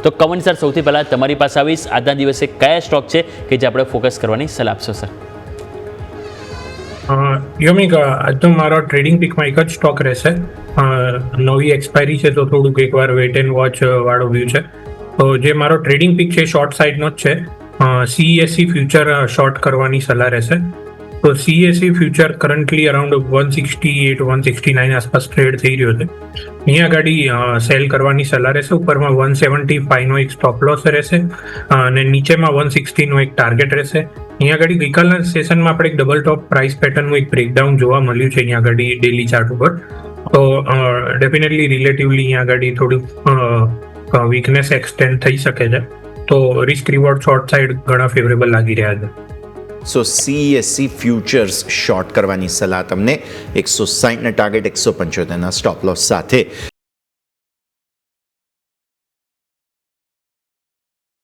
તો come on sir, સૌથી પહેલાં તમારી પાસે આવીશ, આજના દિવસે કયા સ્ટોક છે કે જે આપણે ફોકસ કરવાની સલાહ આપશો સર? યોમિક, આજનો મારો ટ્રેડિંગ પીકમાં એક જ સ્ટોક રહેશે. નવી એક્સપાયરી છે તો થોડુંક એકવાર વેટ એન્ડ વોચ વાળો વ્યૂ છે. તો જે મારો ટ્રેડિંગ પીક છે શોર્ટ સાઇડનો જ છે. CESC ફ્યુચર શોર્ટ કરવાની સલાહ રહેશે. તો CESC ફ્યુચર કરન્ટલી અરાઉન્ડ 168 169 આસપાસ ટ્રેડ થઈ રહ્યો છે. અહીંયા ગાડી સેલ કરવાની સલાહ રહેશે. ઉપરમાં 175નો એક સ્ટોપ લોસ રહેશે અને નીચેમાં 160નો એક ટાર્ગેટ રહેશે. અહીંયા આગળ ગઈકાલના સેશનમાં આપણે એક ડબલ ટોપ પ્રાઇસ પેટર્નનું એક બ્રેકડાઉન જોવા મળ્યું છે અહીંયા આગળ ડેલી ચાર્ટ ઉપર. તો ડેફિનેટલી રિલેટિવલી અહીંયા આગળ થોડુંક વીકનેસ એક્સટેન્ડ થઈ શકે છે. તો રિસ્ક રિવોર્ડ શોર્ટ સાઇડ ઘણા ફેવરેબલ લાગી રહ્યા છે. સો CESC ફ્યુચર્સ શોર્ટ કરવાની સલાહ તમને 160ના ટાર્ગેટ 175ના સ્ટોપ લોસ સાથે.